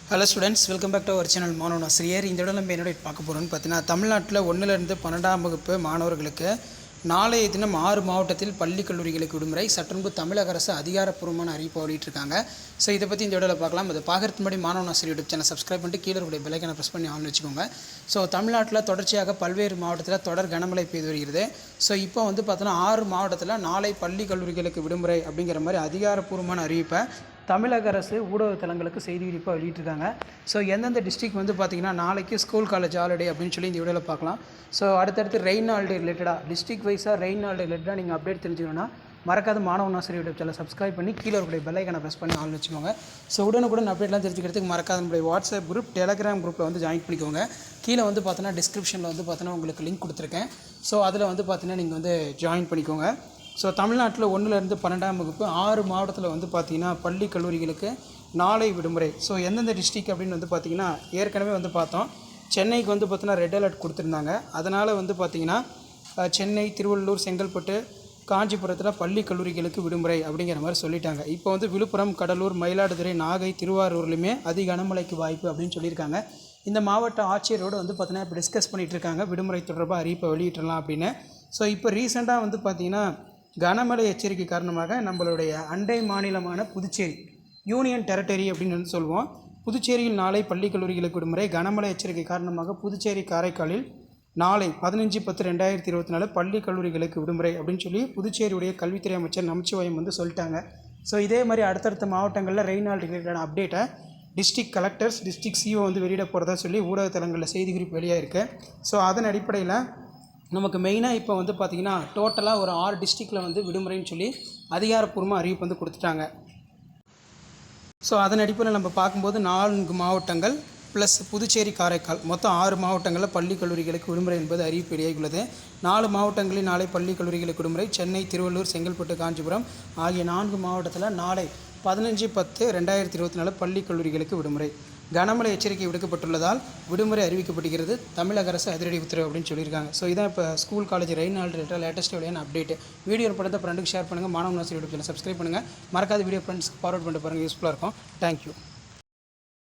Hello students, welcome back to our channel மாணவன் ஆசிரியர். இந்த இடம் நம்ம என்னோட பார்க்க போகிறோம்னு பார்த்தீங்கன்னா, தமிழ்நாட்டில் 1லேருந்து 12ஆம் வகுப்பு மாணவர்களுக்கு நாளைய தினம் 6 மாவட்டத்தில் பள்ளி கல்லூரிகளுக்கு விடுமுறை சட்டன்பு தமிழக அரசு அதிகாரப்பூர்வமான அறிவிப்பை வெளியிட்டிருக்காங்க. ஸோ இதை பற்றி இந்த வீடியோவில் பார்க்கலாம். அதை பார்க்கறதுக்கு முன்னாடி மாணவன் ஆசிரியர் யூடியூப் சேனல் சப்ஸ்கிரைப் பண்ணிட்டு கீழே இருக்கிற பெல்லைக்கான ப்ரெஸ் பண்ணி ஆன் வச்சுக்கோங்க. ஸோ தமிழ்நாட்டில் தொடர்ச்சியாக பல்வேறு மாவட்டத்தில் தொடர் கனமழை பெய்து வருகிறது. ஸோ இப்போ வந்து பார்த்தோன்னா 6 மாவட்டத்தில் நாளை பள்ளி கல்லூரிகளுக்கு விடுமுறை அப்படிங்கிற மாதிரி அதிகாரப்பூர்வமான அறிவிப்பை தமிழக அரசு ஊடகத்தலங்களுக்கு செய்தி குறிப்பாக வெளியிட்டிருக்காங்க. ஸோ எந்தெந்த டிஸ்ட்ரிக்ட் வந்து பார்த்திங்கன்னா நாளைக்கு ஸ்கூல் காலேஜ் ஹாலிடே அப்படின்னு சொல்லி இந்த வீடியோவில் பார்க்கலாம். ஸோ அடுத்தடுத்து ரெயின் ஹாலிடே ரிலேட்டடாக டிஸ்ட்ரிக்ட் வைஸாக ரெயின் ஹாலிடே ரிலேட்டடாக நீங்கள் அப்டேட் தெரிஞ்சுக்கணும்னா மறக்காத மாணவன் ஆசிரியர் யூடியூப் சேனல் சப்ஸ்கிரைப் பண்ணி கீழே இருக்கிற பெல்லைக்கான ப்ரெஸ் பண்ணி ஆன் வச்சுக்கோங்க. ஸோ உடனுக்குடன் அப்டேட்லாம் தெரிஞ்சுக்கிறதுக்கு மறக்காத நம்மளுடைய வாட்ஸ்அப் குரூப், டெலகிராம் குரூப்பில் வந்து ஜாயின் பண்ணிக்கோங்க. கீழே வந்து பார்த்தோன்னா டிஸ்கிரிப்ஷனில் வந்து பார்த்தோன்னா உங்களுக்கு லிங்க் கொடுத்துருக்கேன். ஸோ அதில் வந்து பார்த்தீங்கன்னா நீங்கள் வந்து ஜாயின் பண்ணிக்கோங்க. ஸோ தமிழ்நாட்டில் 1லேருந்து 12ஆம் வகுப்பு 6 மாவட்டத்தில் வந்து பார்த்திங்கன்னா பள்ளி கல்லூரிகளுக்கு நாளை விடுமுறை. ஸோ எந்தெந்த டிஸ்ட்ரிக் அப்படின்னு வந்து பார்த்திங்கன்னா ஏற்கனவே வந்து பார்த்தோம். சென்னைக்கு வந்து பார்த்தீங்கன்னா ரெட் அலர்ட் கொடுத்துருந்தாங்க. அதனால் வந்து பார்த்திங்கன்னா சென்னை, திருவள்ளூர், செங்கல்பட்டு, காஞ்சிபுரத்தில் பள்ளி கல்லூரிகளுக்கு விடுமுறை அப்படிங்கிற மாதிரி சொல்லிட்டாங்க. இப்போ வந்து விழுப்புரம், கடலூர், மயிலாடுதுறை, நாகை, திருவாரூர்லையுமே அதிக கனமழைக்கு வாய்ப்பு அப்படின்னு சொல்லியிருக்காங்க. இந்த மாவட்ட ஆட்சியரோடு வந்து பார்த்தீங்கன்னா இப்போ டிஸ்கஸ் பண்ணிகிட்டு இருக்காங்க, விடுமுறை தொடர்பாக அறிவிப்பை வெளியிடலாம் அப்படின்னு. ஸோ இப்போ ரீசெண்டாக வந்து பார்த்திங்கன்னா கனமழை எச்சரிக்கை காரணமாக நம்மளுடைய அண்டை மாநிலமான புதுச்சேரி, யூனியன் டெரிட்டரி அப்படின்னு வந்து சொல்லுவோம், புதுச்சேரியில் நாளை பள்ளி கல்லூரிகளுக்கு விடுமுறை. கனமழை எச்சரிக்கை காரணமாக புதுச்சேரி, காரைக்காலில் நாளை 15/10/2024 பள்ளி கல்லூரிகளுக்கு விடுமுறை அப்படின்னு சொல்லி புதுச்சேரியுடைய கல்வித்துறை அமைச்சர் நமச்சிவாயம் வந்து சொல்லிட்டாங்க. ஸோ இதே மாதிரி அடுத்தடுத்த மாவட்டங்களில் ரெயின் ஹாலிடே ரிலேட்டடான அப்டேட்டை டிஸ்ட்ரிக்ட் கலெக்டர்ஸ், டிஸ்ட்ரிக்ட் சிஓ வந்து வெளியிட போகிறதா சொல்லி ஊடகத்தலங்களில் செய்தி குறிப்பு வெளியாக இருக்குது. ஸோ அதன் அடிப்படையில் நமக்கு மெயினாக இப்போ வந்து பார்த்திங்கன்னா டோட்டலாக ஒரு 6 டிஸ்ட்ரிக்டில் வந்து விடுமுறைன்னு சொல்லி அதிகாரப்பூர்வமாக அறிவிப்பு வந்து கொடுத்துட்டாங்க. ஸோ அதன் அடிப்படையில் நம்ம பார்க்கும்போது 4 மாவட்டங்கள் ப்ளஸ் புதுச்சேரி, காரைக்கால் மொத்தம் 6 மாவட்டங்களில் பள்ளி கல்லூரிகளுக்கு விடுமுறை என்பது அறிவிப்பு வெளியாகியுள்ளது. 4 மாவட்டங்களில் நாளை பள்ளி கல்லூரிகளுக்கு விடுமுறை. சென்னை, திருவள்ளூர், செங்கல்பட்டு, காஞ்சிபுரம் ஆகிய 4 மாவட்டத்தில் நாளை 15/10/2024 பள்ளி கல்லூரிகளுக்கு விடுமுறை. கனமழை எச்சரிக்கை விடுக்கப்பட்டுள்ளதால் விடுமுறை அறிவிக்கப்படுகிறது. தமிழக அரசு அதிரடி உத்தரவு அப்படின்னு சொல்லியிருக்காங்க. ஸோ இதான் இப்போ school, college rain holiday latest வெளியான அப்டேட். வீடியோ படத்தை ஃப்ரெண்டுக்கு ஷேர் பண்ணுங்கள். மாணவன் ஆசிரியர் யூடியூப் சேனல் சப்ஸ்கிரைப் பண்ணுங்கள். மறக்காத வீடியோ ஃப்ரெண்ட்ஸ்க்கு ஃபார்வர்ட் பண்ணிட்டு பாருங்கள், யூஸ்ஃபுல்லாக இருக்கும். தேங்க்யூ.